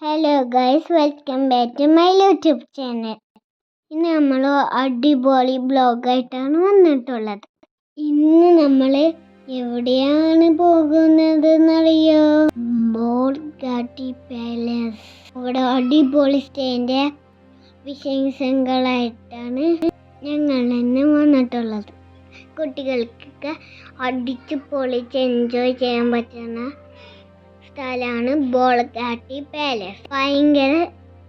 Hello guys, welcome back to my YouTube channel. ഇന്ന് നമ്മൾ അടിപൊളി ബ്ലോഗായിട്ടാണ് വന്നിട്ടുള്ളത്. ഇന്ന് നമ്മൾ എവിടെയാണ് പോകുന്നത് എന്നറിയോ? ബോൾഗാട്ടി പാലസ്. അവിടെ അടിപൊളി സ്റ്റേൻ്റെ വിശേഷങ്ങളായിട്ടാണ് ഞങ്ങൾ തന്നെ വന്നിട്ടുള്ളത്. കുട്ടികൾക്കൊക്കെ അടിച്ച് പൊളിച്ച് എൻജോയ് ചെയ്യാൻ പറ്റുന്ന സ്ഥലമാണ് ബോൾഗാട്ടി പാലസ്. ഭയങ്കര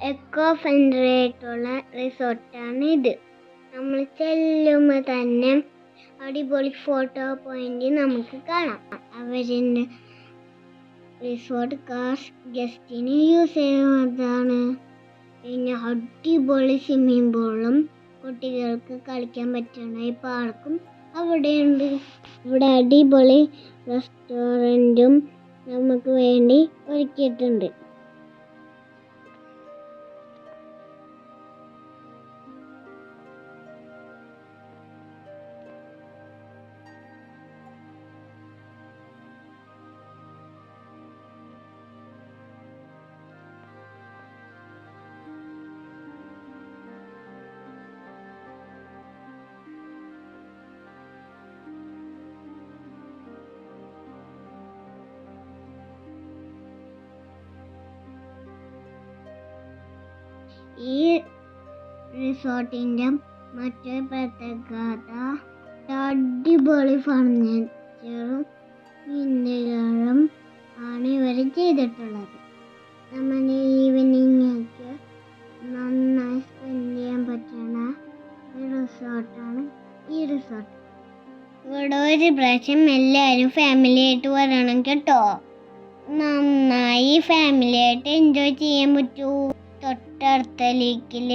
എക്കോ ഫ്രണ്ട്ലി ആയിട്ടുള്ള റിസോർട്ടാണ് ഇത്. നമ്മൾ ചെല്ലുമ്പോൾ തന്നെ അടിപൊളി ഫോട്ടോ പോയിന്റ് നമുക്ക് കാണാം. അവരുടെ റിസോർട്ട് കാർസ് ഗസ്റ്റിന് യൂസ് ചെയ്യുന്നതാണ്. പിന്നെ അടിപൊളി സ്വിമ്മിംഗ് പൂളും കുട്ടികൾക്ക് കളിക്കാൻ പറ്റുന്ന ഈ പാർക്കും അവിടെയുണ്ട്. ഇവിടെ അടിപൊളി റെസ്റ്റോറൻറ്റും നമുക്ക് വേണ്ടി ഒരുക്കിയിട്ടുണ്ട്. ഈ റിസോർട്ടിൻ്റെ മറ്റൊരു പ്രത്യേകത അടിപൊളി ഫർണിച്ചറും ഇന്ത്യകളും ആണ് ഇവർ ചെയ്തിട്ടുള്ളത്. നമ്മുടെ ഈവനിങ്ങൊക്കെ നന്നായി സ്പെൻഡ് ചെയ്യാൻ പറ്റുന്ന ഒരു റിസോർട്ടാണ് ഈ റിസോർട്ട്. ഇവിടെ ഒരു പ്രാവശ്യം എല്ലാവരും ഫാമിലി ആയിട്ട് വരണം കേട്ടോ. നന്നായി ഫാമിലി ആയിട്ട് എൻജോയ് ചെയ്യാൻ പറ്റൂ. തൊട്ടടുത്ത ലേക്കിൽ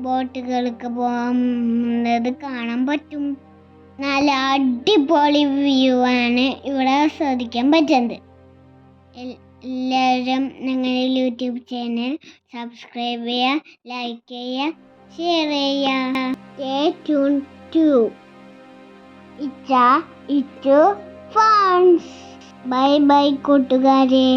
ബോട്ടുകൾക്ക് പോകുന്നത് കാണാൻ പറ്റും. നല്ല അടിപൊളി വ്യൂ ആണ് ഇവിടെ ആസ്വദിക്കാൻ പറ്റുന്നത്. എല്ലാവരും ഞങ്ങളുടെ യൂട്യൂബ് ചാനൽ സബ്സ്ക്രൈബ് ചെയ്യുക, ലൈക്ക് ചെയ്യുക, ഷെയർ ചെയ്യുക. Stay tuned to Ichu ഫൺസ്. Bye bye കൂട്ടുകാരെ.